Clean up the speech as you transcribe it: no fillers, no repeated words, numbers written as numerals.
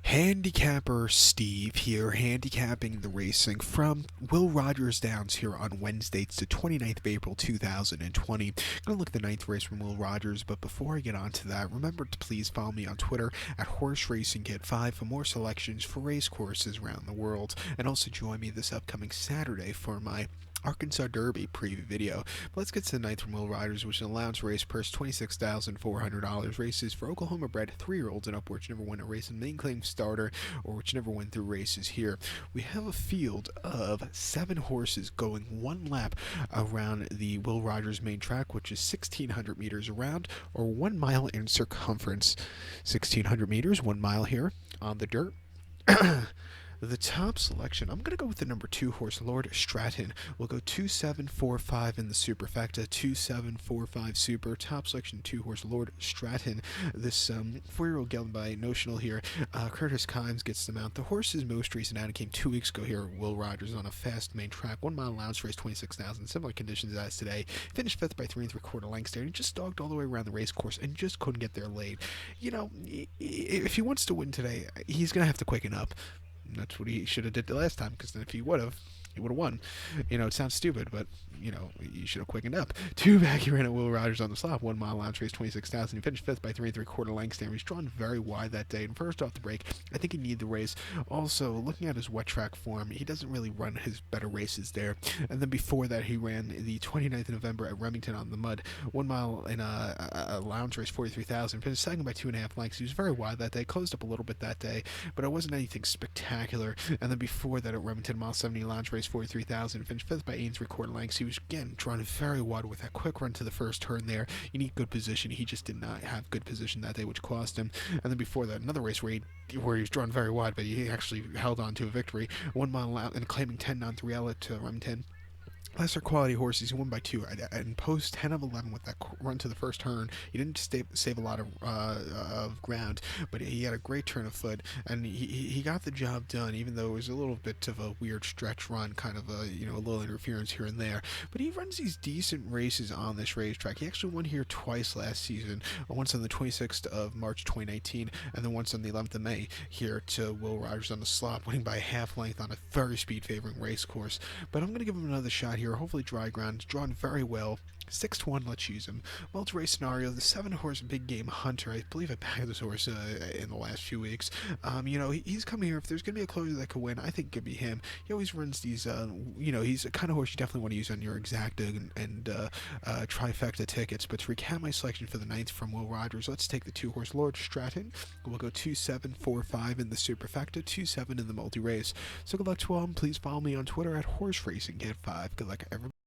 Handicapper Steve here, handicapping the racing from Will Rogers Downs here on Wednesday. It's the 29th of April 2020. I'm going to look at the ninth race from Will Rogers, but before I get on to that, remember to please follow me on Twitter at Horse Racing Kid 5 for more selections for race courses around the world, and also join me this upcoming Saturday for my Arkansas Derby preview video. But let's get to the ninth from Will Rogers, which is an allowance race purse $26,400. Races for Oklahoma bred 3-year-olds and up, whichever win a race in main claim starter or whichever win through races here. We have a field of 7 horses going one lap around the Will Rogers main track, which is 1,600 meters around or 1 mile in circumference. 1,600 meters, 1 mile here on the dirt. The top selection, I'm going to go with the number 2 horse, Lord Stratton. We'll go 2-7-4-5 in the superfecta, 2-7-4-5 super. Top selection, 2 horse, Lord Stratton. This 4-year-old gelded by Notional here. Curtis Kimes gets them out. The horse's most recent outing came 2 weeks ago here at Will Rogers on a fast main track. 1 mile allowance race, 26,000. Similar conditions as today. Finished 5th by 3 3/4 lengths there. He just dogged all the way around the race course and just couldn't get there late. You know, if he wants to win today, he's going to have to quicken up. That's what he should have did the last time, because then if he would have won. You know, it sounds stupid, but, you know, you should have quickened up. 2 back, he ran at Will Rogers on the slop. 1 mile allowance race, 26,000. He finished 5th by 3 3/4 lengths there. He's drawn very wide that day. And first off the break, I think he needed the race. Also, looking at his wet track form, he doesn't really run his better races there. And then before that, he ran the 29th of November at Remington on the mud. 1 mile in a allowance race, 43,000. Finished second by 2.5 lengths. He was very wide that day. Closed up a little bit that day, but it wasn't anything spectacular. And then before that, at Remington, mile 70 allowance race, 43,000. Finished 5th by 8 3/4 lengths. He was, again, drawn very wide with that quick run to the first turn there. You need good position. He just did not have good position that day, which cost him. And then before that, another race where he was drawn very wide, but he actually held on to a victory. 1 mile out and claiming 10 on 3 outlet to Remington. Lesser quality horses, he won by 2 and post 10 of 11 with that run to the first turn. He didn't save a lot of ground, but he had a great turn of foot, and he got the job done, even though it was a little bit of a weird stretch run, kind of a little interference here and there. But he runs these decent races on this racetrack. He actually won here twice last season, once on the 26th of March 2019, and then once on the 11th of May here to Will Rogers on the slop, winning by a half length on a very speed favoring race course. But I'm going to give him another shot here. Hopefully dry ground. Drawn very well. 6-1, let's use him. Multi-race scenario, the 7-horse Big Game Hunter. I believe I bagged this horse in the last few weeks. He's coming here. If there's going to be a closer that could win, I think it could be him. He always runs these, he's a kind of horse you definitely want to use on your exacta and trifecta tickets. But to recap my selection for the ninth from Will Rogers, let's take the 2-horse Lord Stratton. We'll go 2-7-4-5 in the superfecta, 2-7 in the multi-race. So good luck to all, and please follow me on Twitter at Horse Racing Kid 5. Good luck, everybody.